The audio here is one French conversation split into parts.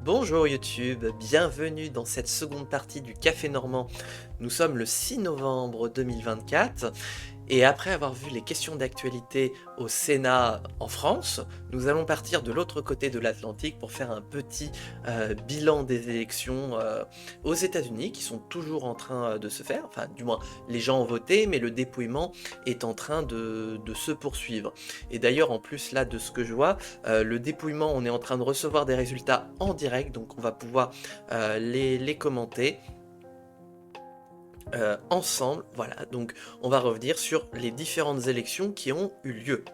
Bonjour YouTube, bienvenue dans cette seconde partie du Café Normand. Nous sommes le 6 novembre 2024 et après avoir vu les questions d'actualité au Sénat en France, nous allons partir de l'autre côté de l'Atlantique pour faire un petit bilan des élections aux États-Unis qui sont toujours en train de se faire. Enfin, du moins, les gens ont voté, mais le dépouillement est en train de se poursuivre. Et d'ailleurs, en plus là de ce que je vois, le dépouillement, on est en train de recevoir des résultats en direct, donc on va pouvoir les commenter ensemble. Voilà, donc on va revenir sur les différentes élections qui ont eu lieu.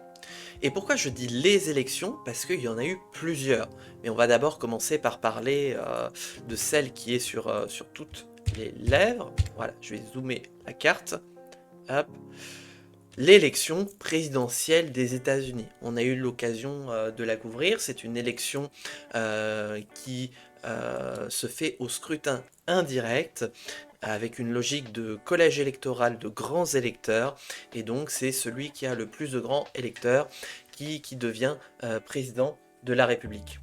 Et pourquoi je dis les élections? Parce qu'il y en a eu plusieurs. Mais on va d'abord commencer par parler de celle qui est sur toutes les lèvres. Voilà, je vais zoomer la carte. Hop. L'élection présidentielle des États-Unis. On a eu l'occasion de la couvrir. C'est une élection qui se fait au scrutin indirect avec une logique de collège électoral de grands électeurs. Et donc c'est celui qui a le plus de grands électeurs qui devient président de la République.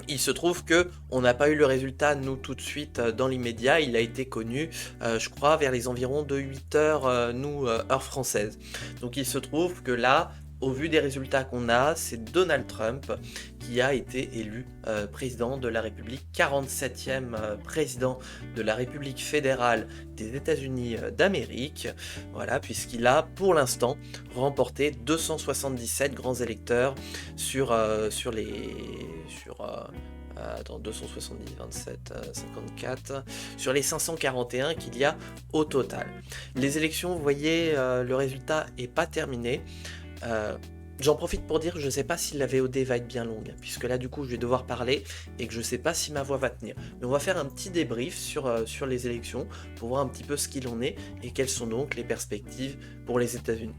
Il se trouve que on n'a pas eu le résultat, nous, tout de suite, dans l'immédiat. Il a été connu, je crois, vers les environs de 8 heures, nous, heure française. Donc il se trouve que là, au vu des résultats qu'on a, c'est Donald Trump qui a été élu président de la République, 47e président de la République fédérale des États-Unis d'Amérique. Voilà, puisqu'il a, pour l'instant, remporté 277 grands électeurs sur attends, 270, 27, 54, sur les 541 qu'il y a au total. Les élections, vous voyez, le résultat n'est pas terminé. J'en profite pour dire que je ne sais pas si la VOD va être bien longue, puisque là du coup je vais devoir parler et que je ne sais pas si ma voix va tenir. Mais on va faire un petit débrief sur les élections pour voir un petit peu ce qu'il en est et quelles sont donc les perspectives pour les États-Unis.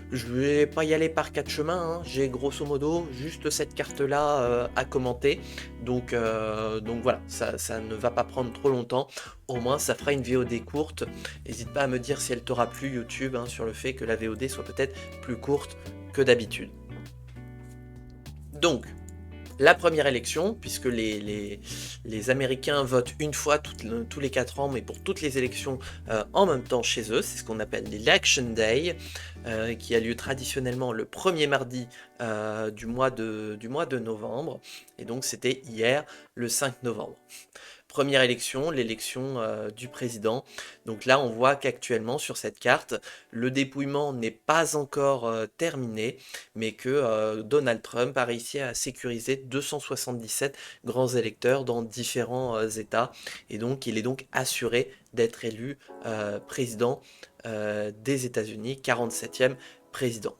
Je vais pas y aller par quatre chemins, hein. J'ai grosso modo juste cette carte-là à commenter. Donc voilà, ça ne va pas prendre trop longtemps. Au moins, ça fera une VOD courte. N'hésite pas à me dire si elle t'aura plu, YouTube, hein, sur le fait que la VOD soit peut-être plus courte que d'habitude. Donc, la première élection, puisque les Américains votent une fois tous les 4 ans, mais pour toutes les élections en même temps chez eux, c'est ce qu'on appelle l'Election Day, qui a lieu traditionnellement le premier mardi du mois de novembre, et donc c'était hier, le 5 novembre. Première élection, l'élection du président. Donc là, on voit qu'actuellement, sur cette carte, le dépouillement n'est pas encore terminé, mais que Donald Trump a réussi à sécuriser 277 grands électeurs dans différents États. Et donc, il est donc assuré d'être élu président des États-Unis, 47e président.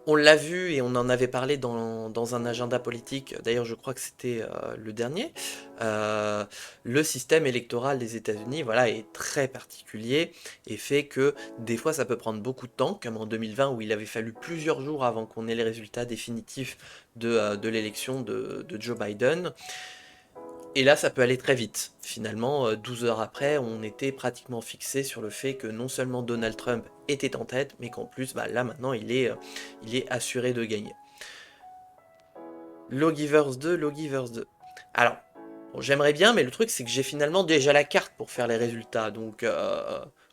On l'a vu et on en avait parlé dans un agenda politique, d'ailleurs je crois que c'était le dernier, le système électoral des États-Unis, voilà, est très particulier et fait que des fois ça peut prendre beaucoup de temps, comme en 2020 où il avait fallu plusieurs jours avant qu'on ait les résultats définitifs de l'élection de Joe Biden. Et là, ça peut aller très vite. Finalement, 12 heures après, on était pratiquement fixé sur le fait que non seulement Donald Trump était en tête, mais qu'en plus, bah, là maintenant, il est assuré de gagner. Lawgivers 2, Lawgivers 2. Alors, bon, j'aimerais bien, mais le truc, c'est que j'ai finalement déjà la carte pour faire les résultats. Donc,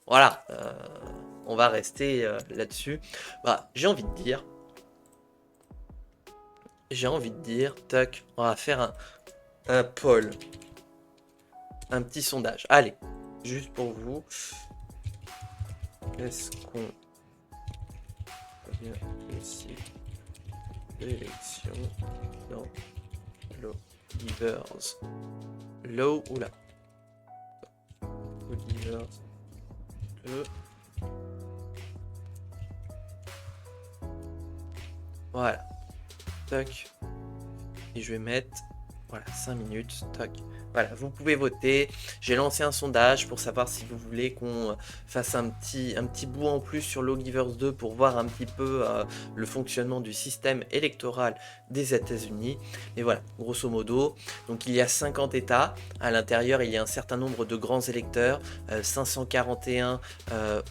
voilà, on va rester là-dessus. Bah, j'ai envie de dire, toc, on va faire un poll. Un petit sondage. Allez, juste pour vous. Est-ce qu'on réussit l'élection dans Lawgivers oula. Lawgivers 2. Voilà. Toc. Et je vais mettre... Voilà, 5 minutes, toc. Voilà, vous pouvez voter. J'ai lancé un sondage pour savoir si vous voulez qu'on fasse un petit bout en plus sur Lawgivers 2 pour voir un petit peu le fonctionnement du système électoral des États-Unis. Et voilà, grosso modo. Donc il y a 50 États. À l'intérieur, il y a un certain nombre de grands électeurs, 541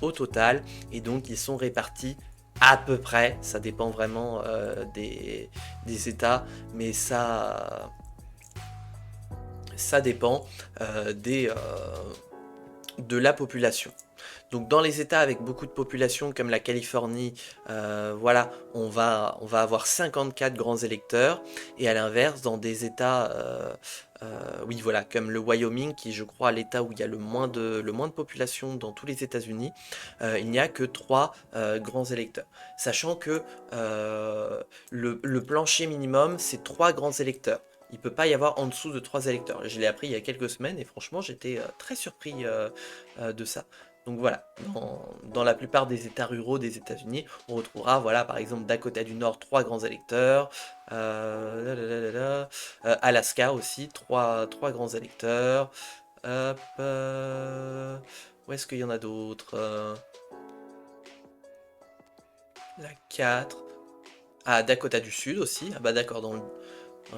au total. Et donc ils sont répartis À peu près, ça dépend vraiment des États, mais ça dépend de la population. Donc dans les États avec beaucoup de population comme la Californie, voilà, on va avoir 54 grands électeurs. Et à l'inverse, dans des États, oui voilà, comme le Wyoming, qui je crois est l'État où il y a le moins de population dans tous les États-Unis, il n'y a que 3 grands électeurs. Sachant que le plancher minimum, c'est 3 grands électeurs. Il ne peut pas y avoir en dessous de 3 électeurs. Je l'ai appris il y a quelques semaines et franchement j'étais très surpris de ça. Donc voilà, dans la plupart des États ruraux des États-Unis, on retrouvera, voilà, par exemple, Dakota du Nord, 3 grands électeurs, Alaska aussi, trois grands électeurs, hop, où est-ce qu'il y en a d'autres La 4, ah, Dakota du Sud aussi, ah bah d'accord, dans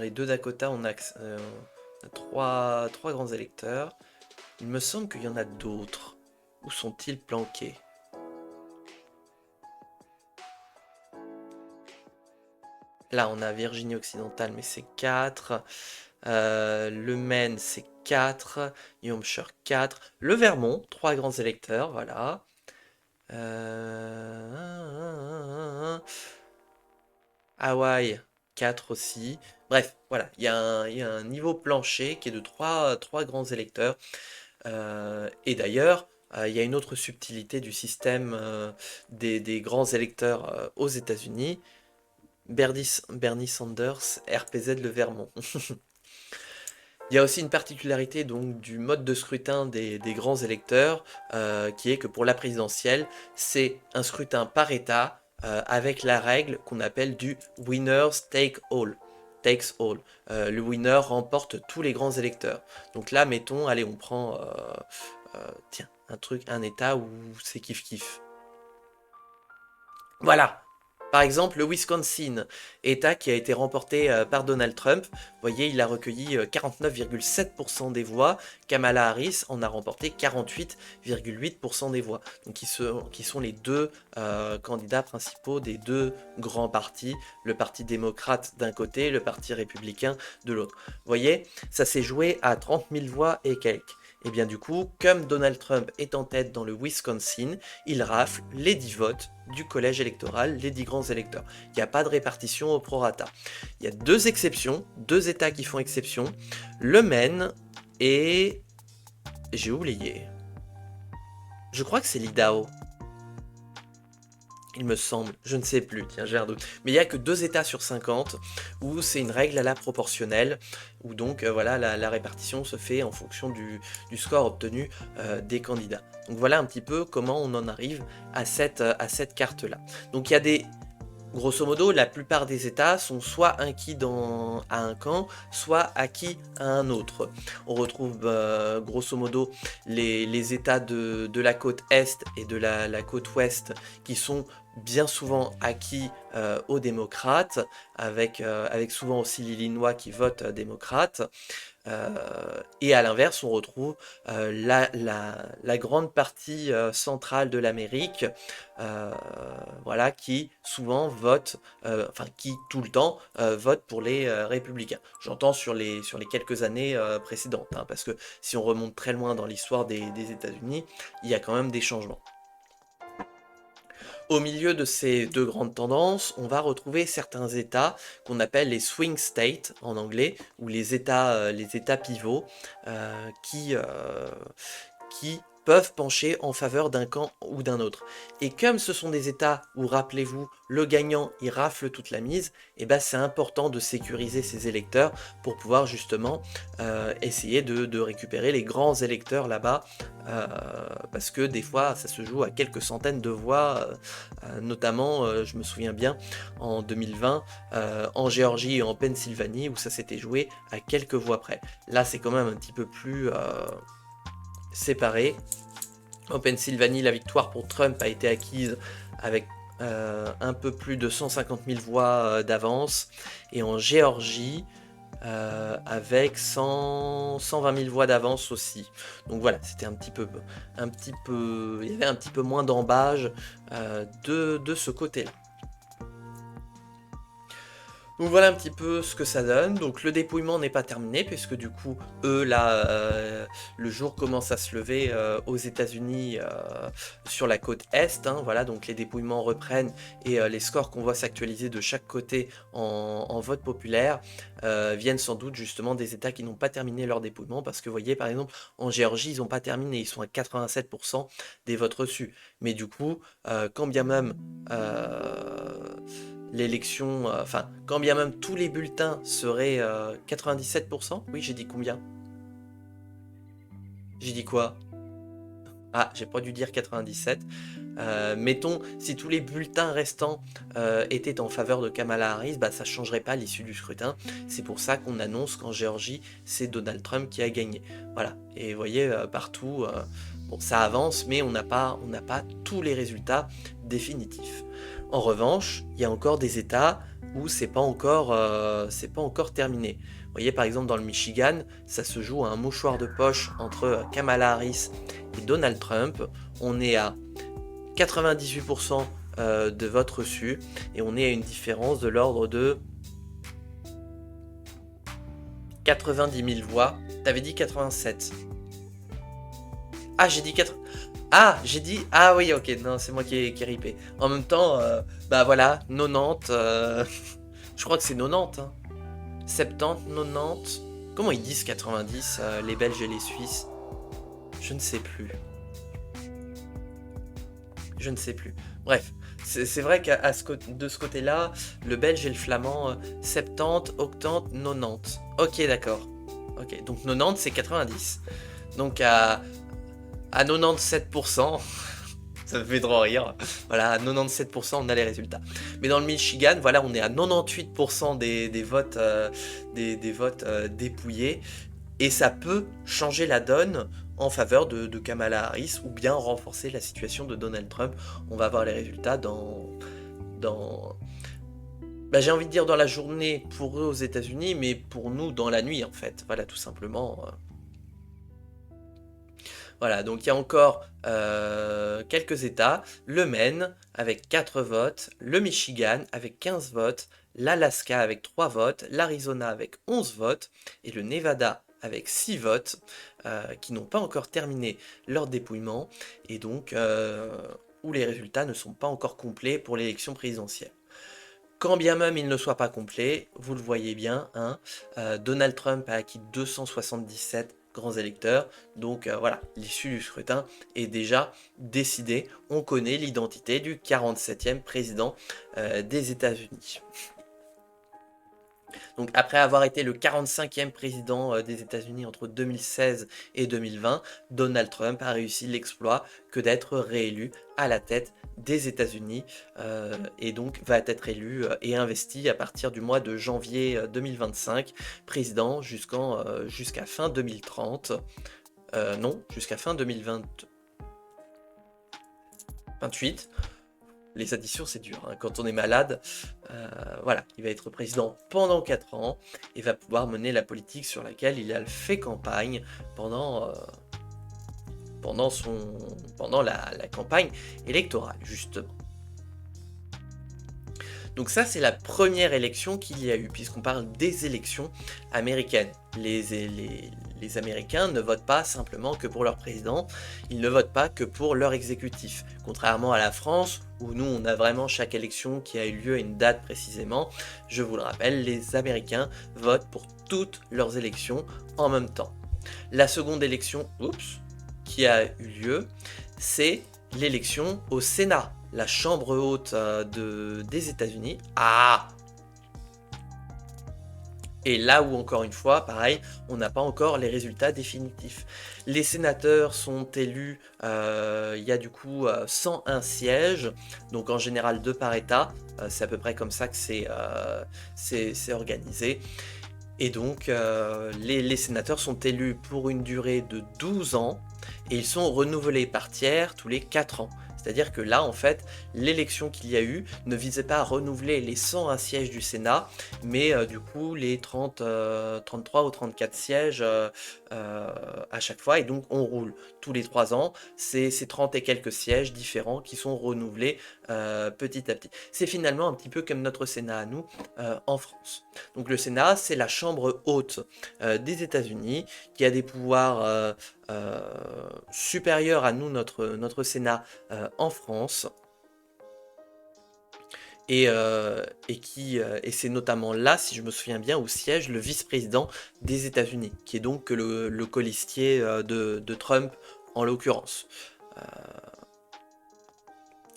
les deux Dakota, on a trois grands électeurs, il me semble qu'il y en a d'autres, où sont-ils planqués? Là, on a Virginie occidentale, mais c'est 4. Le Maine, c'est 4. New Hampshire, 4. Le Vermont, 3 grands électeurs, voilà. Hawaï, 4 aussi. Bref, voilà, il y a un niveau plancher qui est de 3 grands électeurs. Et d'ailleurs, il y a une autre subtilité du système des grands électeurs aux États-Unis. Bernie Sanders, RPZ le Vermont. Il y a aussi une particularité donc du mode de scrutin des grands électeurs, qui est que pour la présidentielle, c'est un scrutin par État avec la règle qu'on appelle du winners take all. Takes all. Le winner remporte tous les grands électeurs. Donc là, mettons, allez, on prend, tiens, un État où c'est kiff-kiff. Voilà. Par exemple, le Wisconsin, État qui a été remporté par Donald Trump. Vous voyez, il a recueilli 49,7% des voix. Kamala Harris en a remporté 48,8% des voix. Donc, qui sont les deux candidats principaux des deux grands partis. Le Parti démocrate d'un côté, le Parti républicain de l'autre. Vous voyez, ça s'est joué à 30 000 voix et quelques. Et bien du coup, comme Donald Trump est en tête dans le Wisconsin, il rafle les 10 votes du collège électoral, les 10 grands électeurs. Il n'y a pas de répartition au prorata. Il y a 2 exceptions, 2 États qui font exception, le Maine et... j'ai oublié. Je crois que c'est l'Idaho. Il me semble, je ne sais plus, tiens j'ai un doute. Mais il n'y a que 2 États sur 50 où c'est une règle à la proportionnelle, où donc voilà la répartition se fait en fonction du score obtenu des candidats. Donc voilà un petit peu comment on en arrive à cette carte-là. Donc il y a des... Grosso modo, la plupart des États sont soit acquis à un camp, soit acquis à un autre. On retrouve grosso modo les États de la côte Est et de la côte Ouest qui sont bien souvent acquis aux démocrates, avec souvent aussi l'Illinois qui vote démocrate. Et à l'inverse, on retrouve la grande partie centrale de l'Amérique, voilà, qui souvent vote, enfin qui tout le temps vote pour les républicains. J'entends sur les quelques années précédentes, hein, parce que si on remonte très loin dans l'histoire des États-Unis, il y a quand même des changements. Au milieu de ces deux grandes tendances, on va retrouver certains États qu'on appelle les swing states en anglais, ou les États pivots, qui peuvent pencher en faveur d'un camp ou d'un autre. Et comme ce sont des États où, rappelez-vous, le gagnant il rafle toute la mise, et ben c'est important de sécuriser ses électeurs pour pouvoir justement essayer de récupérer les grands électeurs là-bas, parce que des fois ça se joue à quelques centaines de voix, notamment je me souviens bien en 2020 en Géorgie et en Pennsylvanie où ça s'était joué à quelques voix près. Là c'est quand même un petit peu plus séparés. En Pennsylvanie, la victoire pour Trump a été acquise avec un peu plus de 150 000 voix d'avance. Et en Géorgie, avec 120 000 voix d'avance aussi. Donc voilà, c'était il y avait un petit peu moins d'embâge de ce côté-là. Donc voilà un petit peu ce que ça donne. Donc le dépouillement n'est pas terminé puisque du coup, eux là, le jour commence à se lever aux États-Unis sur la côte est. Hein, voilà, donc les dépouillements reprennent et les scores qu'on voit s'actualiser de chaque côté en vote populaire viennent sans doute justement des États qui n'ont pas terminé leur dépouillement parce que vous voyez par exemple en Géorgie ils n'ont pas terminé, ils sont à 87% des votes reçus. Mais du coup, quand bien même l'élection, enfin, quand bien même tous les bulletins seraient 97%, oui, j'ai dit combien? J'ai dit quoi? Ah, j'ai pas dû dire 97. Mettons, si tous les bulletins restants étaient en faveur de Kamala Harris, bah, ça changerait pas l'issue du scrutin. C'est pour ça qu'on annonce qu'en Géorgie, c'est Donald Trump qui a gagné. Voilà, et vous voyez, partout, bon, ça avance, mais on n'a pas tous les résultats définitifs. En revanche, il y a encore des États où c'est pas encore terminé. Vous voyez, par exemple, dans le Michigan, ça se joue à un mouchoir de poche entre Kamala Harris et Donald Trump. On est à 98% de votes reçus et on est à une différence de l'ordre de 90 000 voix. T'avais dit 87. Ah, j'ai dit 4. Ah, j'ai dit... Ah oui, ok, non, c'est moi qui ai ripé. En même temps, bah voilà, 90... je crois que c'est 90, hein. 70, 90... Comment ils disent 90, les Belges et les Suisses? Je ne sais plus. Je ne sais plus. Bref, c'est vrai de ce côté-là, le belge et le flamand, 70, 80, 90. Ok, d'accord. Ok, donc 90, c'est 90. Donc à 97%, ça me fait trop rire. Voilà, à 97%, on a les résultats. Mais dans le Michigan, voilà, on est à 98% des votes, des votes dépouillés. Et ça peut changer la donne en faveur de Kamala Harris ou bien renforcer la situation de Donald Trump. On va voir les résultats bah, j'ai envie de dire dans la journée pour eux aux États-Unis, mais pour nous dans la nuit en fait. Voilà, tout simplement. Voilà, donc il y a encore quelques États. Le Maine avec 4 votes, le Michigan avec 15 votes, l'Alaska avec 3 votes, l'Arizona avec 11 votes et le Nevada avec 6 votes qui n'ont pas encore terminé leur dépouillement et donc où les résultats ne sont pas encore complets pour l'élection présidentielle. Quand bien même il ne soit pas complet, vous le voyez bien, hein, Donald Trump a acquis 277 grands électeurs, donc voilà, l'issue du scrutin est déjà décidée. On connaît l'identité du 47e président des États-Unis. Donc après avoir été le 45e président des États-Unis entre 2016 et 2020, Donald Trump a réussi l'exploit que d'être réélu à la tête des États-Unis et donc va être élu et investi à partir du mois de janvier 2025, président jusqu'à fin 2030. Non, jusqu'à fin 2028. Les additions, c'est dur. Hein. Quand on est malade, voilà, il va être président pendant 4 ans et va pouvoir mener la politique sur laquelle il a fait campagne pendant la campagne électorale, justement. Donc ça, c'est la première élection qu'il y a eu, puisqu'on parle des élections américaines. Les Américains ne votent pas simplement que pour leur président, ils ne votent pas que pour leur exécutif. Contrairement à la France, où nous, on a vraiment chaque élection qui a eu lieu à une date précisément, je vous le rappelle, les Américains votent pour toutes leurs élections en même temps. La seconde élection, qui a eu lieu, c'est l'élection au Sénat, la chambre haute des États-Unis. Ah! Et là où, encore une fois, pareil, on n'a pas encore les résultats définitifs. Les sénateurs sont élus, il y a du coup 101 sièges, donc en général 2 par État. C'est à peu près comme ça que c'est organisé. Et donc, les sénateurs sont élus pour une durée de 12 ans, et ils sont renouvelés par tiers tous les 4 ans. C'est-à-dire que là, en fait, l'élection qu'il y a eu ne visait pas à renouveler les 101 sièges du Sénat, mais du coup les 33 ou 34 sièges à chaque fois, et donc on roule tous les 3 ans, c'est 30 et quelques sièges différents qui sont renouvelés petit à petit. C'est finalement un petit peu comme notre Sénat à nous en France. Donc le Sénat, c'est la chambre haute des États-Unis qui a des pouvoirs supérieurs à nous, notre Sénat en France. Et c'est notamment là, si je me souviens bien, où siège le vice-président des États-Unis, qui est donc le colistier de Trump en l'occurrence.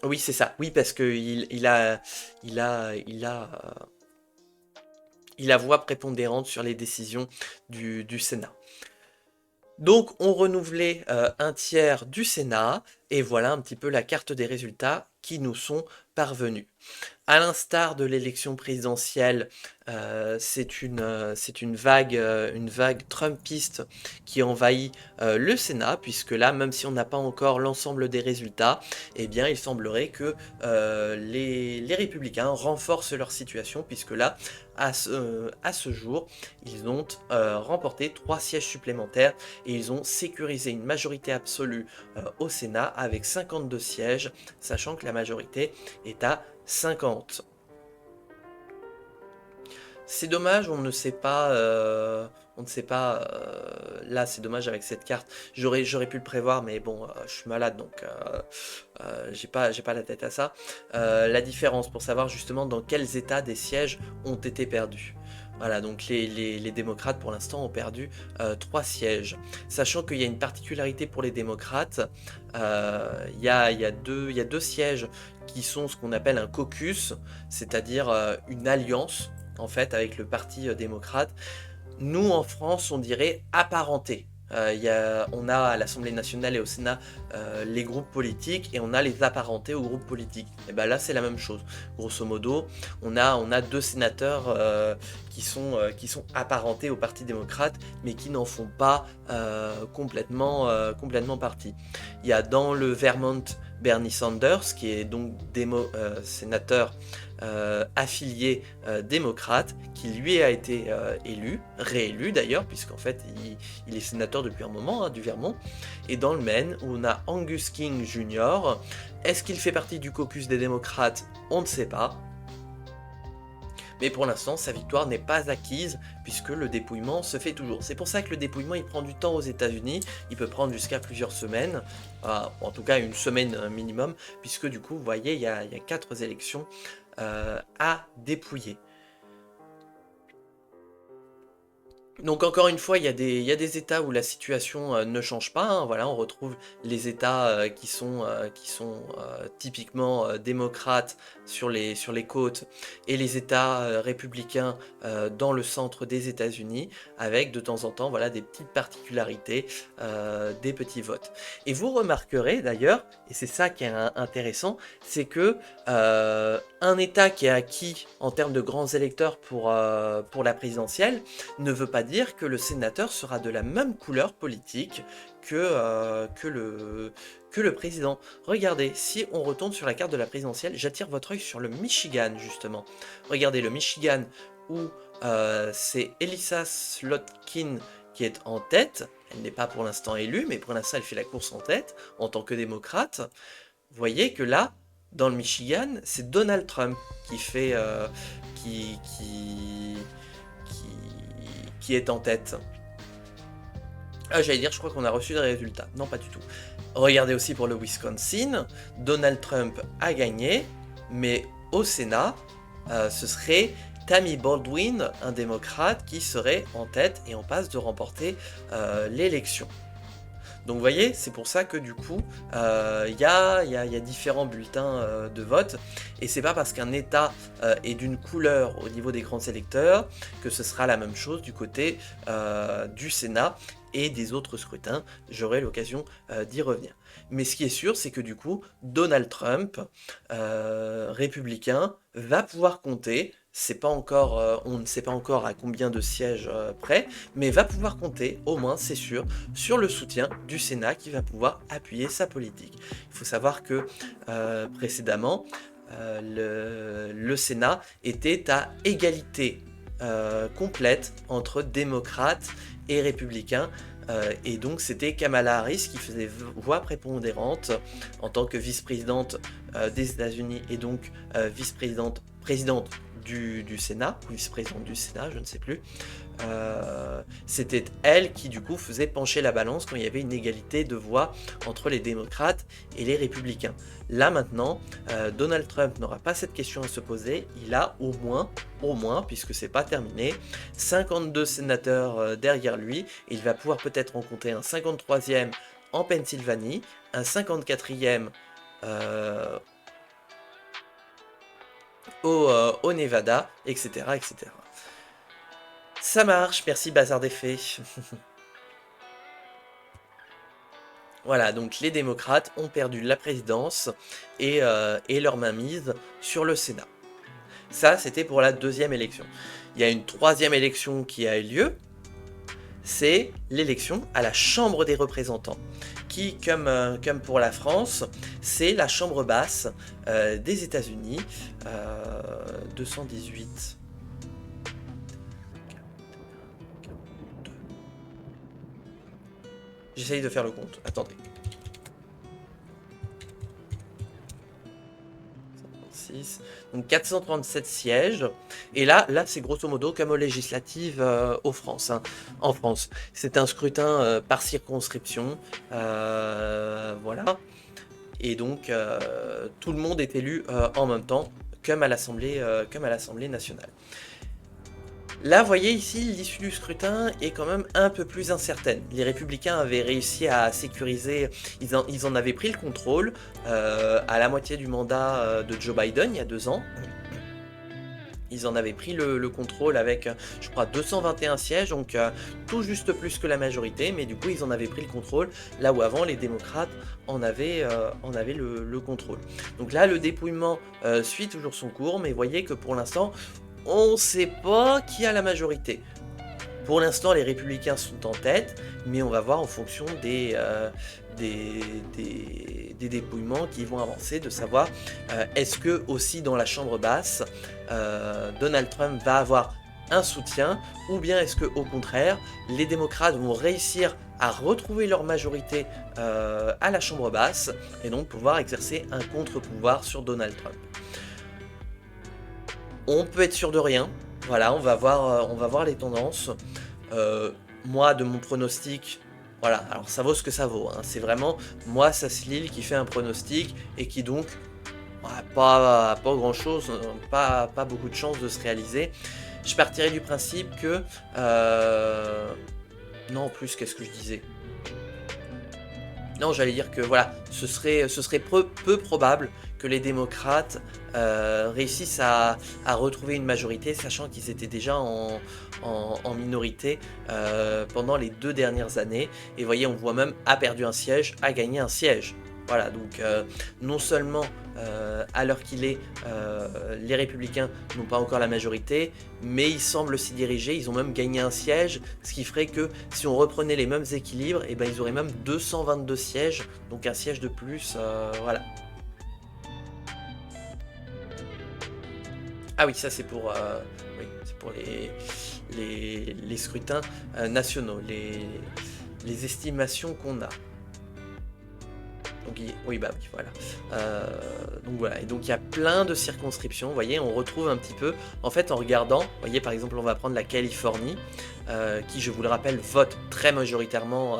Oui, c'est ça. Oui, parce que il a voix prépondérante sur les décisions du Sénat. Donc on renouvelait un tiers du Sénat, et voilà un petit peu la carte des résultats qui nous sont parvenus. À l'instar de l'élection présidentielle, c'est une vague trumpiste qui envahit le Sénat, puisque là, même si on n'a pas encore l'ensemble des résultats, eh bien, il semblerait que les républicains renforcent leur situation, puisque là, à ce jour, ils ont remporté 3 sièges supplémentaires, et ils ont sécurisé une majorité absolue au Sénat avec 52 sièges, sachant que la majorité est à 50. C'est dommage, on ne sait pas. Là, c'est dommage avec cette carte. J'aurais pu le prévoir, mais bon, je suis malade, donc j'ai pas la tête à ça. La différence pour savoir justement dans quels états des sièges ont été perdus. Voilà, donc les démocrates pour l'instant ont perdu 3 sièges. Sachant qu'il y a une particularité pour les démocrates, il y a 2 sièges qui sont ce qu'on appelle un caucus, c'est-à-dire une alliance en fait avec le parti démocrate. Nous en France on dirait apparenté. On a à l'Assemblée nationale et au Sénat les groupes politiques, et on a les apparentés aux groupes politiques. Et bien là c'est la même chose. Grosso modo, on a 2 sénateurs qui sont apparentés au Parti démocrate, mais qui n'en font pas complètement partie. Il y a dans le Vermont Bernie Sanders, qui est donc sénateur affilié démocrate, qui lui a été réélu d'ailleurs, puisqu'en fait il est sénateur depuis un moment du Vermont. Et dans le Maine, où on a Angus King Jr. Est-ce qu'il fait partie du caucus des démocrates? On ne sait pas. Mais pour l'instant, sa victoire n'est pas acquise, puisque le dépouillement se fait toujours. C'est pour ça que le dépouillement, il prend du temps aux États-Unis. Il peut prendre jusqu'à plusieurs semaines, en tout cas une semaine minimum, puisque du coup, vous voyez, il y a 4 élections à dépouiller. Donc encore une fois, il y a des États où la situation ne change pas, hein. Voilà, on retrouve les États qui sont typiquement démocrates sur les côtes, et les États républicains dans le centre des États-Unis, avec de temps en temps voilà, des petites particularités, des petits votes. Et vous remarquerez d'ailleurs, et c'est ça qui est intéressant, c'est que un État qui est acquis en termes de grands électeurs pour la présidentielle ne veut pas dire que le sénateur sera de la même couleur politique que le président. Regardez, si on retourne sur la carte de la présidentielle, j'attire votre œil sur le Michigan, justement. Regardez, le Michigan, où c'est Elissa Slotkin qui est en tête. Elle n'est pas pour l'instant élue, mais pour l'instant, elle fait la course en tête, en tant que démocrate. Vous voyez que là, dans le Michigan, c'est Donald Trump qui fait... qui est en tête. J'allais dire, je crois qu'on a reçu des résultats. Non, pas du tout. Regardez aussi pour le Wisconsin, Donald Trump a gagné, mais au Sénat, ce serait Tammy Baldwin, un démocrate, qui serait en tête et en passe de remporter l'élection. Donc vous voyez, c'est pour ça que du coup, il y a différents bulletins de vote, et c'est pas parce qu'un État est d'une couleur au niveau des grands électeurs que ce sera la même chose du côté du Sénat et des autres scrutins. J'aurai l'occasion d'y revenir. Mais ce qui est sûr, c'est que du coup, Donald Trump, républicain, va pouvoir compter c'est pas encore, on ne sait pas encore à combien de sièges près, mais va pouvoir compter, au moins c'est sûr, sur le soutien du Sénat qui va pouvoir appuyer sa politique. Il faut savoir que précédemment, le Sénat était à égalité complète entre démocrates et républicains. Et donc c'était Kamala Harris qui faisait voix prépondérante en tant que vice-présidente des États-Unis et donc présidente du Sénat, ou vice-présidente du Sénat, je ne sais plus. C'était elle qui du coup faisait pencher la balance quand il y avait une égalité de voix entre les démocrates et les républicains. Là maintenant, Donald Trump n'aura pas cette question à se poser, il a au moins, puisque c'est pas terminé, 52 sénateurs derrière lui, et il va pouvoir peut-être en compter un 53e en Pennsylvanie, un 54e au Nevada, etc., etc. Ça marche, merci Bazar des Fées. Voilà, donc les démocrates ont perdu la présidence et leur mainmise sur le Sénat. Ça, c'était pour la deuxième élection. Il y a une troisième élection qui a eu lieu, c'est l'élection à la Chambre des représentants, qui, comme pour la France, c'est la chambre basse des États-Unis, 218. J'essaye de faire le compte, attendez. 136, donc 437 sièges. Et là c'est grosso modo comme aux législatives en France. C'est un scrutin par circonscription. Voilà. Et donc tout le monde est élu en même temps, comme à l'Assemblée nationale. Là, vous voyez ici, l'issue du scrutin est quand même un peu plus incertaine. Les républicains avaient réussi à sécuriser, ils en avaient pris le contrôle à la moitié du mandat de Joe Biden il y a 2 ans. Ils en avaient pris le contrôle avec, je crois, 221 sièges, donc tout juste plus que la majorité, mais du coup, ils en avaient pris le contrôle, là où avant, les démocrates en avaient le contrôle. Donc là, le dépouillement suit toujours son cours, mais vous voyez que pour l'instant, on ne sait pas qui a la majorité. Pour l'instant, les républicains sont en tête, mais on va voir en fonction des dépouillements qui vont avancer, de savoir est-ce que aussi dans la chambre basse, Donald Trump va avoir un soutien, ou bien est-ce que au contraire, les démocrates vont réussir à retrouver leur majorité à la chambre basse, et donc pouvoir exercer un contre-pouvoir sur Donald Trump. On peut être sûr de rien. Voilà, on va voir les tendances. Moi, de mon pronostic, voilà, alors ça vaut ce que ça vaut. Hein. C'est vraiment moi, Saslil, qui fait un pronostic et qui donc pas grand chose, pas beaucoup de chances de se réaliser. Je partirais du principe que non, en plus, qu'est-ce que je disais? Non, j'allais dire que voilà, ce serait peu probable que les démocrates réussissent à retrouver une majorité, sachant qu'ils étaient déjà en minorité pendant les 2 dernières années. Et vous voyez, on voit même a perdu un siège, a gagné un siège. Voilà, donc non seulement à l'heure qu'il est, les républicains n'ont pas encore la majorité, mais ils semblent s'y diriger, ils ont même gagné un siège, ce qui ferait que si on reprenait les mêmes équilibres, et ben ils auraient même 222 sièges, donc un siège de plus, voilà. Ah oui, ça c'est pour, c'est pour les scrutins nationaux, les estimations qu'on a. Donc, oui, bah oui, voilà. Donc voilà, et donc il y a plein de circonscriptions, vous voyez, on retrouve un petit peu, en fait, en regardant, vous voyez, par exemple, on va prendre la Californie, qui, je vous le rappelle, vote très majoritairement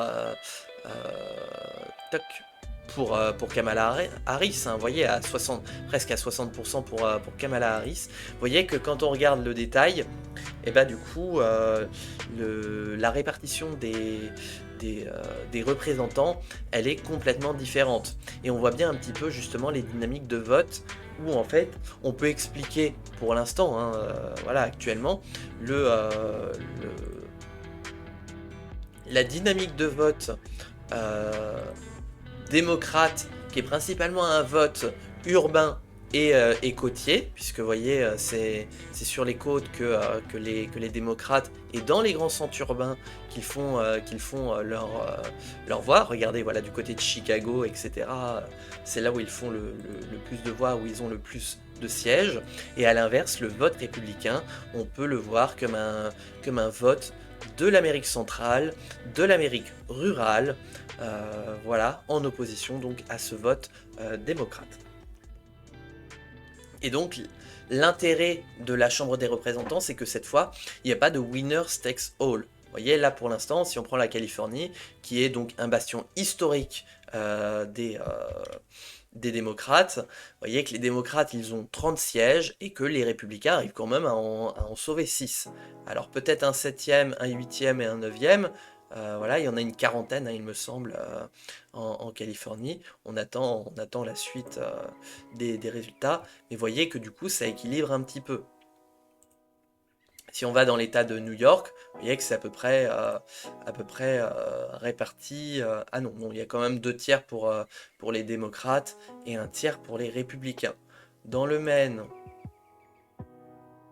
pour Kamala Harris, hein, vous voyez, presque à 60% pour Kamala Harris. Vous voyez que quand on regarde le détail, et bah du coup, la répartition des représentants, elle est complètement différente. Et on voit bien un petit peu justement les dynamiques de vote où en fait on peut expliquer pour l'instant, hein, voilà, actuellement, la dynamique de vote démocrate qui est principalement un vote urbain et côtiers, puisque vous voyez, c'est sur les côtes que les démocrates et dans les grands centres urbains qu'ils font leur voix. Regardez, voilà, du côté de Chicago, etc. C'est là où ils font le plus de voix, où ils ont le plus de sièges. Et à l'inverse, le vote républicain, on peut le voir comme un vote de l'Amérique centrale, de l'Amérique rurale, voilà, en opposition donc à ce vote démocrate. Et donc, l'intérêt de la Chambre des représentants, c'est que cette fois, il n'y a pas de winner takes all. Vous voyez, là pour l'instant, si on prend la Californie, qui est donc un bastion historique des démocrates, vous voyez que les démocrates, ils ont 30 sièges et que les républicains arrivent quand même à en sauver 6. Alors peut-être un 7e, un 8e et un 9e, voilà, il y en a une quarantaine, hein, il me semble, en Californie. On attend la suite des résultats, mais voyez que du coup, ça équilibre un petit peu. Si on va dans l'état de New York, vous voyez que c'est à peu près réparti. Ah non, il y a quand même 2 tiers pour les démocrates et 1 tiers pour les républicains. Dans le Maine,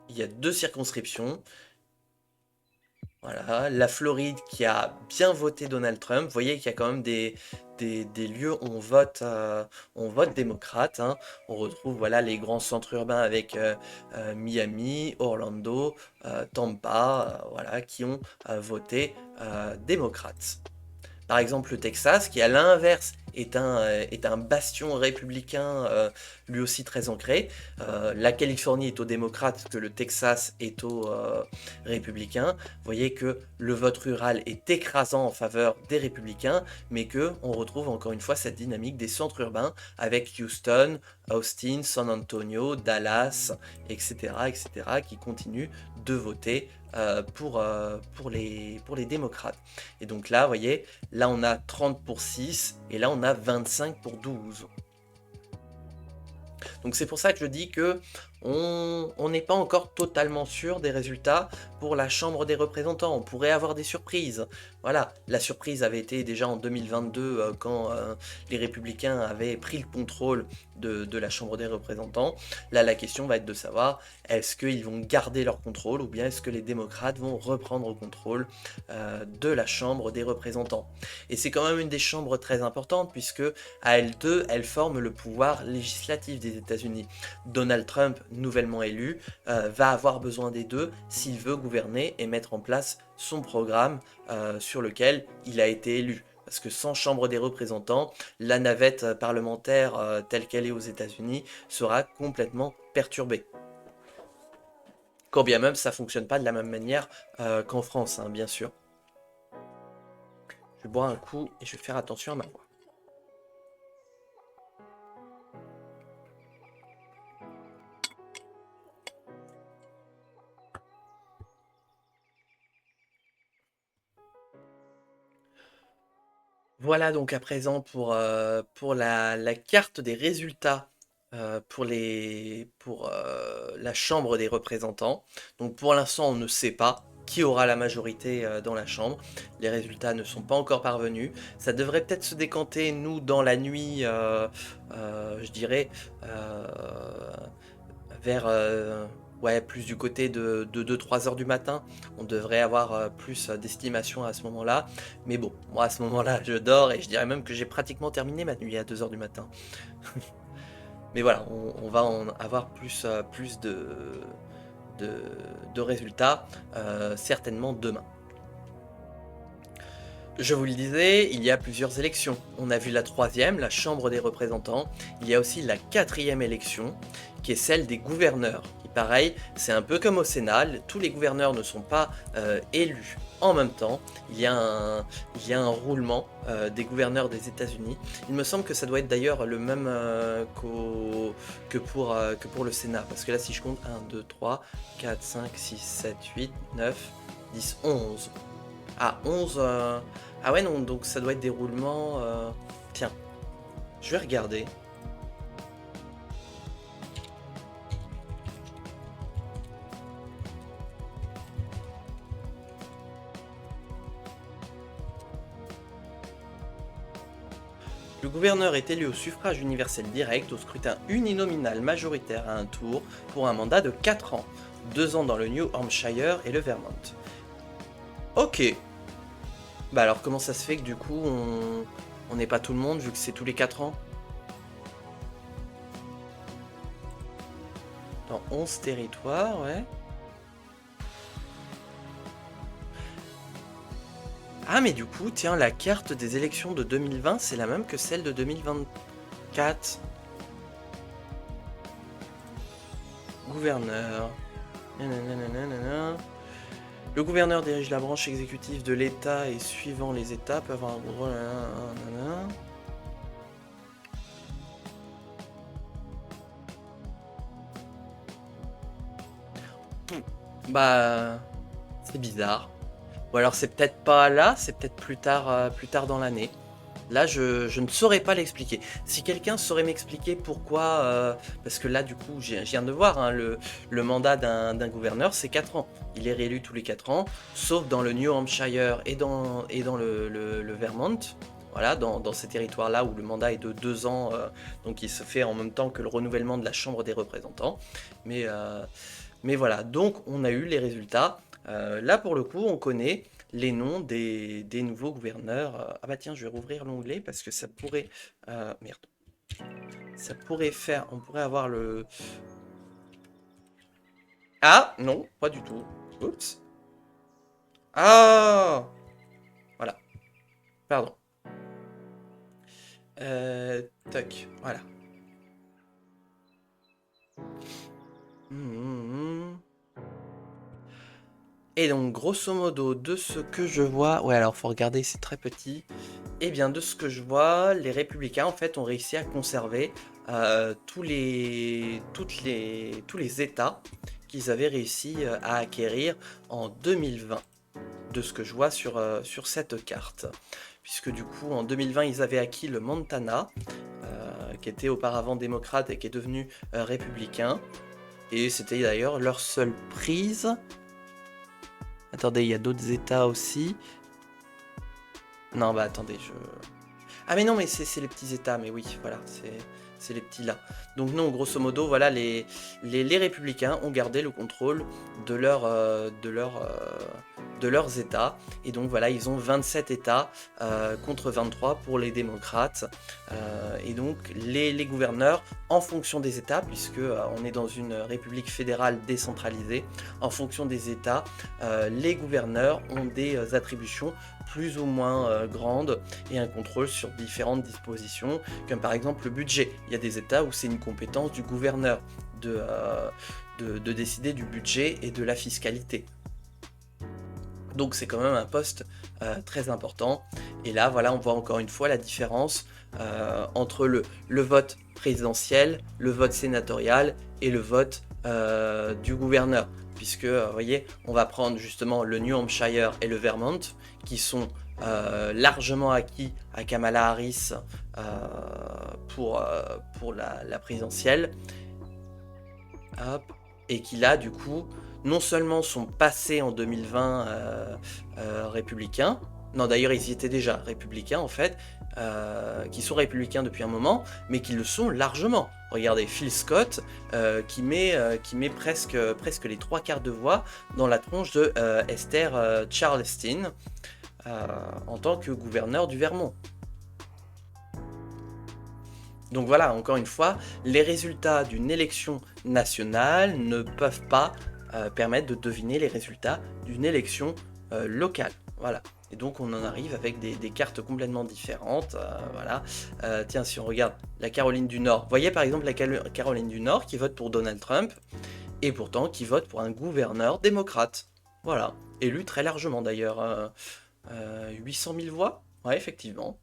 il y a 2 circonscriptions. Voilà, la Floride qui a bien voté Donald Trump. Vous voyez qu'il y a quand même des lieux où on vote démocrate, hein. On retrouve voilà, les grands centres urbains avec Miami, Orlando, Tampa, voilà, qui ont voté démocrate. Par exemple, le Texas, qui à l'inverse est un bastion républicain, lui aussi très ancré. La Californie est aux démocrates, que le Texas est aux républicains. Vous voyez que le vote rural est écrasant en faveur des républicains, mais que on retrouve encore une fois cette dynamique des centres urbains avec Houston, Austin, San Antonio, Dallas, etc., etc., qui continuent de voter pour les démocrates. Et donc là, vous voyez, là on a 30 pour 6 et là on a 25 pour 12. Donc c'est pour ça que je dis que on n'est pas encore totalement sûr des résultats pour la Chambre des représentants. On pourrait avoir des surprises. Voilà, la surprise avait été déjà en 2022 quand les républicains avaient pris le contrôle de la Chambre des représentants. Là, la question va être de savoir est-ce qu'ils vont garder leur contrôle ou bien est-ce que les démocrates vont reprendre le contrôle de la Chambre des représentants. Et c'est quand même une des chambres très importantes puisque à elles deux, elles forment le pouvoir législatif des États-Unis. Donald Trump, nouvellement élu, va avoir besoin des deux s'il veut gouverner et mettre en place son programme sur lequel il a été élu. Parce que sans Chambre des représentants, la navette parlementaire telle qu'elle est aux États-Unis sera complètement perturbée. Quand bien même ça ne fonctionne pas de la même manière qu'en France, hein, bien sûr. Je vais boire un coup et je vais faire attention à ma voix. Voilà donc à présent pour la carte des résultats pour la Chambre des représentants. Donc pour l'instant on ne sait pas qui aura la majorité dans la Chambre. Les résultats ne sont pas encore parvenus. Ça devrait peut-être se décanter nous dans la nuit, je dirais, vers ouais, plus du côté de 2-3 heures du matin. On devrait avoir plus d'estimation à ce moment-là. Mais bon, moi à ce moment-là, je dors et je dirais même que j'ai pratiquement terminé ma nuit à 2 heures du matin. Mais voilà, on va en avoir plus de résultats certainement demain. Je vous le disais, il y a plusieurs élections. On a vu la 3e, la Chambre des représentants. Il y a aussi la 4e élection, qui est celle des gouverneurs. Et pareil, c'est un peu comme au Sénat, tous les gouverneurs ne sont pas élus en même temps. Il y a un roulement des gouverneurs des États-Unis. Il me semble que ça doit être d'ailleurs le même que pour le Sénat. Parce que là, si je compte 1, 2, 3, 4, 5, 6, 7, 8, 9, 10, 11. Ah, 11... Ah ouais, non, donc ça doit être des roulements... Tiens, je vais regarder. Le gouverneur est élu au suffrage universel direct, au scrutin uninominal majoritaire à un tour, pour un mandat de 4 ans. 2 ans dans le New Hampshire et le Vermont. Ok. Bah alors comment ça se fait que du coup on n'est pas tout le monde vu que c'est tous les 4 ans? Dans 11 territoires, ouais. Ah mais du coup, tiens, la carte des élections de 2020, c'est la même que celle de 2024. Gouverneur. Nananana. Le gouverneur dirige la branche exécutive de l'État et suivant les États peut avoir un contrôle. Nanana. Bah, c'est bizarre. Ou alors c'est peut-être pas là, c'est peut-être plus tard dans l'année. Là, je ne saurais pas l'expliquer. Si quelqu'un saurait m'expliquer pourquoi, parce que là, du coup, je viens de voir, hein, le mandat d'un gouverneur, c'est 4 ans. Il est réélu tous les 4 ans, sauf dans le New Hampshire et dans le Vermont. Voilà, dans ces territoires-là où le mandat est de 2 ans, donc il se fait en même temps que le renouvellement de la Chambre des représentants. Mais, euh, mais voilà, donc on a eu les résultats. Là, pour le coup, on connaît les noms des nouveaux gouverneurs. Ah bah tiens, je vais rouvrir l'onglet parce que ça pourrait... merde. Ça pourrait faire... On pourrait avoir le... Ah, non, pas du tout. Oups. Ah, voilà, pardon. Toc, voilà. Mhm. Et donc, grosso modo, de ce que je vois... Ouais, alors, faut regarder, c'est très petit. Eh bien, de ce que je vois, les républicains, en fait, ont réussi à conserver tous les États qu'ils avaient réussi à acquérir en 2020, de ce que je vois sur cette carte. Puisque du coup, en 2020, ils avaient acquis le Montana, qui était auparavant démocrate et qui est devenu républicain. Et c'était d'ailleurs leur seule prise. Attendez, il y a d'autres États aussi. Non, bah attendez, je... Ah mais non, mais c'est les petits États, mais oui, voilà, c'est les petits là. Donc non, grosso modo, voilà, les républicains ont gardé le contrôle de, de leurs États. Et donc voilà, ils ont 27 États contre 23 pour les démocrates. Et donc les gouverneurs, en fonction des États, puisque on est dans une république fédérale décentralisée, en fonction des États, les gouverneurs ont des attributions plus ou moins grandes et un contrôle sur différentes dispositions, comme par exemple le budget. Il y a des États où c'est une compétence du gouverneur de décider du budget et de la fiscalité. Donc c'est quand même un poste très important. Et là, voilà, on voit encore une fois la différence entre le vote présidentiel, le vote sénatorial et le vote du gouverneur. Puisque, vous voyez, on va prendre justement le New Hampshire et le Vermont, qui sont largement acquis à Kamala Harris pour la présidentielle. Hop. Et qui là, du coup, non seulement sont passés en 2020 républicains, non d'ailleurs ils y étaient déjà républicains en fait, qui sont républicains depuis un moment, mais qui le sont largement. Regardez, Phil Scott qui met presque les 3/4 de voix dans la tronche de Esther Charleston en tant que gouverneur du Vermont. Donc voilà, encore une fois, les résultats d'une élection nationale ne peuvent pas permettre de deviner les résultats d'une élection locale. Voilà. Et donc on en arrive avec des cartes complètement différentes. Voilà. Tiens, si on regarde la Caroline du Nord, vous voyez par exemple la Caroline du Nord qui vote pour Donald Trump et pourtant qui vote pour un gouverneur démocrate. Voilà. Élu très largement d'ailleurs. 800 000 voix. Ouais, effectivement.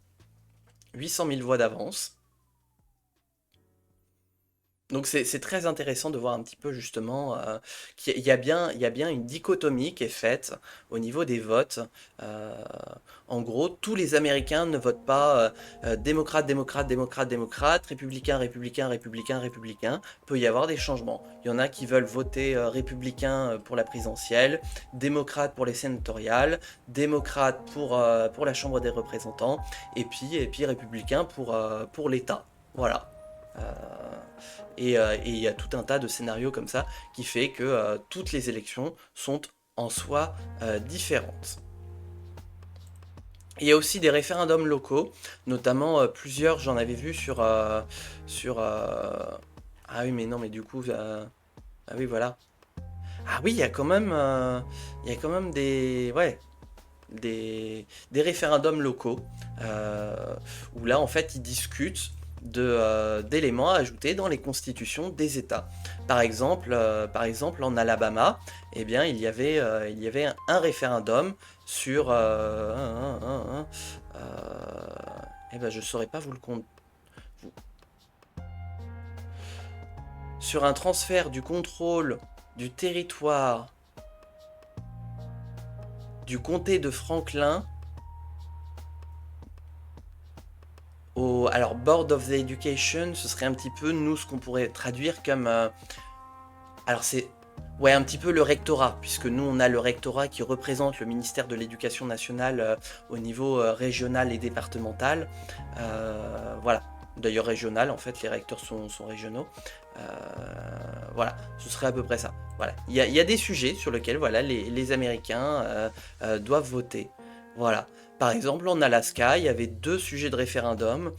800 000 voix d'avance. Donc c'est très intéressant de voir un petit peu justement qu'il y a bien une dichotomie qui est faite au niveau des votes. Euh, En gros, tous les Américains ne votent pas démocrate, démocrate, démocrate, démocrate, républicain, républicain, républicain, républicain. Peut y avoir des changements. Il y en a qui veulent voter républicain pour la présidentielle, démocrate pour les sénatoriales, démocrate pour la Chambre des représentants, et puis républicain pour l'État. Voilà. Euh, et il y a tout un tas de scénarios comme ça qui fait que toutes les élections sont en soi différentes. Il y a aussi des référendums locaux, notamment plusieurs, j'en avais vu sur. Ah oui, mais non, mais du coup. Ah oui, voilà. Ah oui, il y a quand même des. Ouais, des référendums locaux, euh, où là, en fait, ils discutent d'éléments à ajouter dans les constitutions des États. Par exemple, en Alabama, eh bien, il y avait un référendum sur... eh ben, je ne saurais pas vous le compte. Sur un transfert du contrôle du territoire du comté de Franklin alors, Board of the Education, ce serait un petit peu, nous, ce qu'on pourrait traduire comme... alors, c'est... Ouais, un petit peu le rectorat, puisque nous, on a le rectorat qui représente le ministère de l'Éducation nationale au niveau régional et départemental. Voilà. D'ailleurs, régional, en fait, les recteurs sont régionaux. Euh, voilà, ce serait à peu près ça. Voilà. Il y a des sujets sur lesquels voilà, les Américains doivent voter. Voilà. Par exemple, en Alaska, il y avait deux sujets de référendum,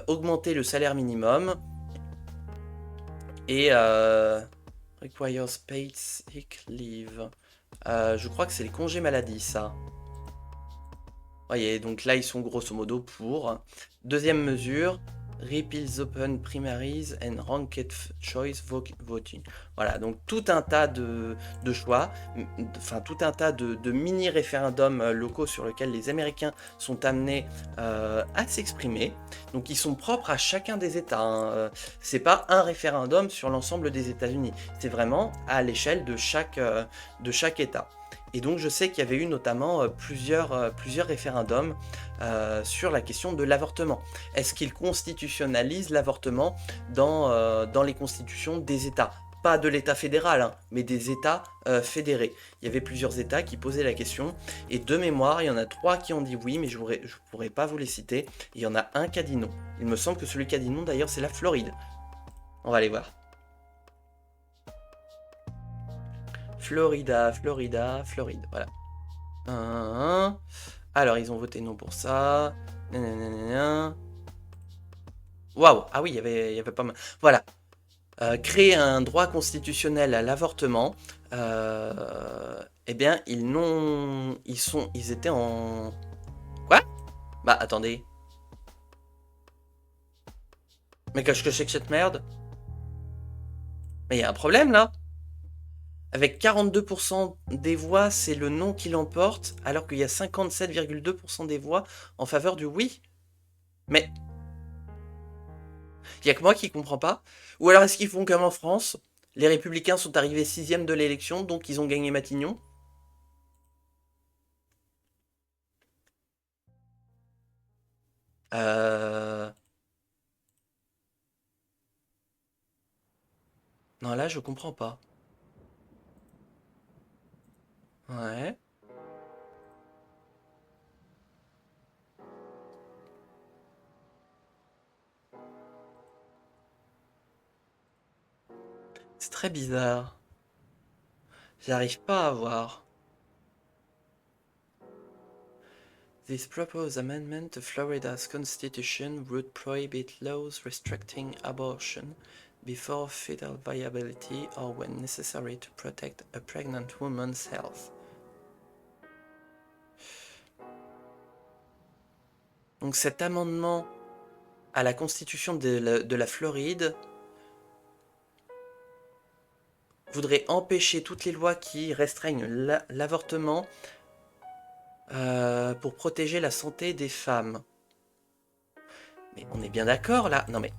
augmenter le salaire minimum et requires paid sick leave. Je crois que c'est les congés maladie, ça. Voyez, donc là, ils sont grosso modo pour. Deuxième mesure, repeals open primaries and ranked choice voting. Voilà, donc tout un tas de choix, enfin tout un tas de mini-référendums locaux sur lesquels les Américains sont amenés à s'exprimer. Donc ils sont propres à chacun des États, hein. C'est pas un référendum sur l'ensemble des États-Unis, c'est vraiment à l'échelle de chaque État. Et donc je sais qu'il y avait eu notamment plusieurs référendums sur la question de l'avortement. Est-ce qu'ils constitutionnalisent l'avortement dans les constitutions des États? Pas de l'État fédéral, hein, mais des États fédérés. Il y avait plusieurs États qui posaient la question, et de mémoire, il y en a 3 qui ont dit oui, mais je ne pourrais pas vous les citer, et il y en a un qui a dit non. Il me semble que celui qui a dit non, d'ailleurs, c'est la Floride. On va aller voir. Florida, Florida, Floride, voilà. Alors, ils ont voté non pour ça. Nanana. Waouh, ah oui, il y avait pas mal. Voilà. Créer un droit constitutionnel à l'avortement, eh bien, ils étaient en... Quoi? Bah, attendez. Mais qu'est-ce que c'est que cette merde? Mais il y a un problème, là. Avec 42% des voix, c'est le non qui l'emporte, alors qu'il y a 57,2% des voix en faveur du oui. Mais il y a que moi qui comprends pas. Ou alors est-ce qu'ils font comme en France? Les Républicains sont arrivés 6e de l'élection, donc ils ont gagné Matignon. Euh... Non, là, je comprends pas. Ouais. C'est très bizarre. J'arrive pas à voir. This proposed amendment to Florida's constitution would prohibit laws restricting abortion before fetal viability or when necessary to protect a pregnant woman's health. Donc cet amendement à la constitution de la Floride voudrait empêcher toutes les lois qui restreignent l'avortement pour protéger la santé des femmes. Mais on est bien d'accord là? Non mais...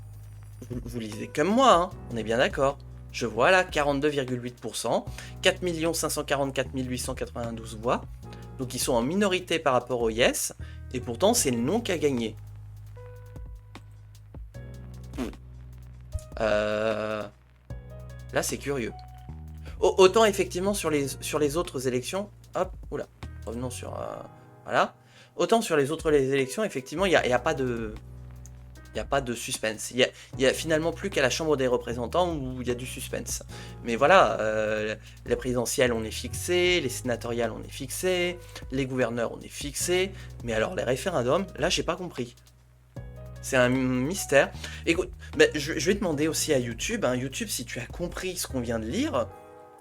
Vous lisez comme moi, hein, on est bien d'accord. Je vois là 42,8%, 4 544 892 voix. Donc ils sont en minorité par rapport au yes, et pourtant c'est le non qui a gagné. Euh, Là c'est curieux. Autant effectivement sur les autres élections, hop, oula, revenons sur... voilà. Autant sur les autres élections, effectivement, il n'y a pas de... Il n'y a pas de suspense. Il y a finalement plus qu'à la Chambre des représentants où il y a du suspense. Mais voilà, les présidentielles on est fixé, les sénatoriales on est fixé, les gouverneurs on est fixé, mais alors les référendums, là j'ai pas compris. C'est un mystère. Écoute, bah, je vais demander aussi à YouTube, hein, YouTube, si tu as compris ce qu'on vient de lire.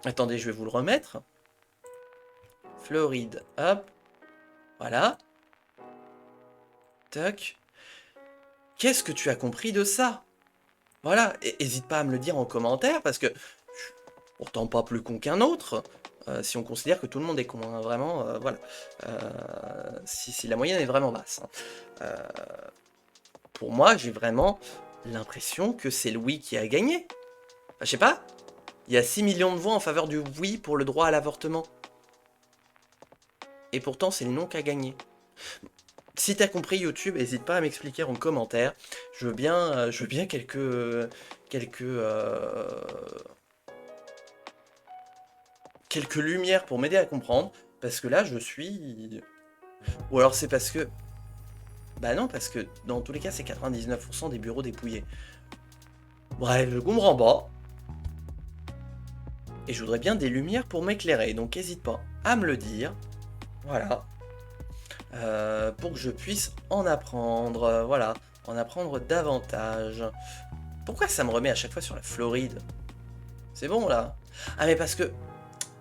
Attendez, je vais vous le remettre. Floride, hop, voilà. Toc. Qu'est-ce que tu as compris de ça? Voilà, n'hésite pas à me le dire en commentaire, parce que je suis pourtant pas plus con qu'un autre, si on considère que tout le monde est con, hein, vraiment, voilà. Si la moyenne est vraiment basse. Hein. Pour moi, j'ai vraiment l'impression que c'est le oui qui a gagné. Enfin, je sais pas, il y a 6 millions de voix en faveur du oui pour le droit à l'avortement. Et pourtant, c'est le non qui a gagné. Si t'as compris YouTube, n'hésite pas à m'expliquer en commentaire. Je veux bien quelques lumières pour m'aider à comprendre. Parce que là, je suis... Ou alors c'est parce que... Bah non, parce que dans tous les cas, c'est 99% des bureaux dépouillés. Bref, je comprends pas. Et je voudrais bien des lumières pour m'éclairer. Donc n'hésite pas à me le dire. Voilà. Pour que je puisse en apprendre. Voilà. En apprendre davantage. Pourquoi ça me remet à chaque fois sur la Floride? C'est bon là. Ah mais parce que...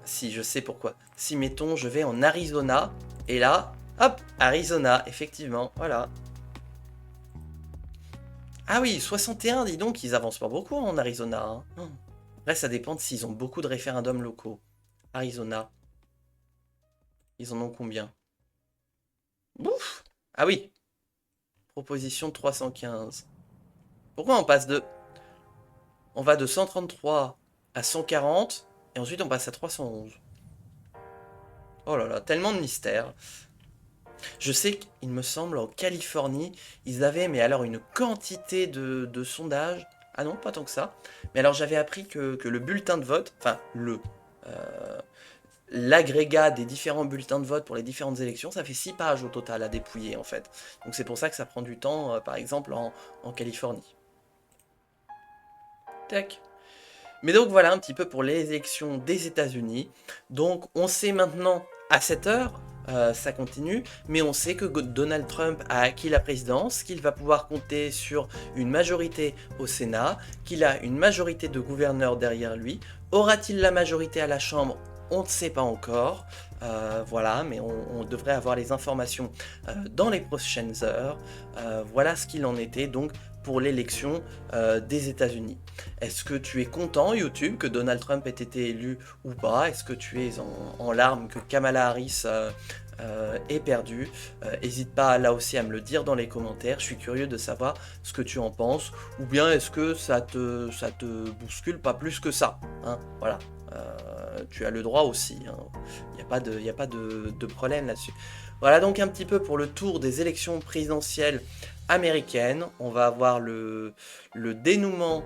Si, je sais pourquoi. Si, mettons, je vais en Arizona, et là, hop, Arizona, effectivement, voilà. Ah oui, 61, dis donc, ils avancent pas beaucoup en Arizona. Hein. Après, ça dépend de s'ils ont beaucoup de référendums locaux. Arizona. Ils en ont combien? Ouf. Ah oui, proposition 315. Pourquoi on passe de... On va de 133 à 140, et ensuite on passe à 311. Oh là là, tellement de mystères. Je sais qu'il me semble en Californie, ils avaient, mais alors une quantité de sondages. Ah non, pas tant que ça. Mais alors j'avais appris que le bulletin de vote, enfin euh, l'agrégat des différents bulletins de vote pour les différentes élections, ça fait 6 pages au total à dépouiller en fait. Donc c'est pour ça que ça prend du temps, par exemple en Californie. Tac. Mais donc voilà un petit peu pour les élections des États-Unis. Donc on sait maintenant à cette heure, ça continue, mais on sait que Donald Trump a acquis la présidence, qu'il va pouvoir compter sur une majorité au Sénat, qu'il a une majorité de gouverneurs derrière lui. Aura-t-il la majorité à la Chambre? On ne sait pas encore. Voilà, mais on devrait avoir les informations dans les prochaines heures. Voilà ce qu'il en était donc pour l'élection des États-Unis. Est-ce que tu es content, YouTube, que Donald Trump ait été élu ou pas? Est-ce que tu es en larmes que Kamala Harris ait perdu? N'hésite pas là aussi à me le dire dans les commentaires. Je suis curieux de savoir ce que tu en penses. Ou bien est-ce que ça te bouscule pas plus que ça, hein? Voilà. Tu as le droit aussi. Hein. Il n'y a pas de problème là-dessus. Voilà donc un petit peu pour le tour des élections présidentielles américaines. On va avoir le dénouement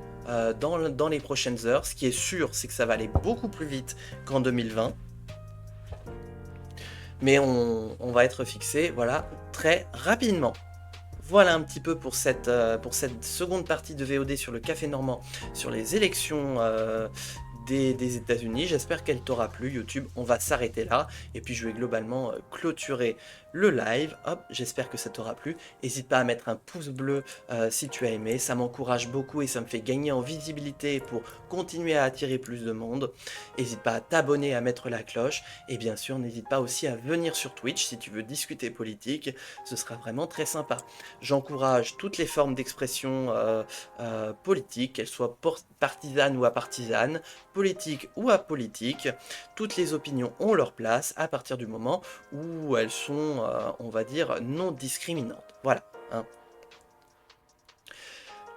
dans les prochaines heures. Ce qui est sûr, c'est que ça va aller beaucoup plus vite qu'en 2020. Mais on va être fixé, voilà, très rapidement. Voilà un petit peu pour cette seconde partie de VOD sur le Café Normand, sur les élections des États-Unis. J'espère qu'elle t'aura plu, YouTube. On va s'arrêter là. Et puis je vais globalement clôturer le live. Hop, j'espère que ça t'aura plu. N'hésite pas à mettre un pouce bleu si tu as aimé. Ça m'encourage beaucoup et ça me fait gagner en visibilité pour continuer à attirer plus de monde. N'hésite pas à t'abonner, à mettre la cloche. Et bien sûr, n'hésite pas aussi à venir sur Twitch si tu veux discuter politique. Ce sera vraiment très sympa. J'encourage toutes les formes d'expression politique, qu'elles soient partisanes ou apartisanes, politique ou apolitique. Toutes les opinions ont leur place à partir du moment où elles sont, on va dire, non discriminantes. Voilà. Hein.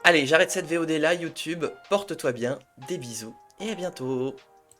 Allez, j'arrête cette VOD là, YouTube, porte-toi bien, des bisous, et à bientôt.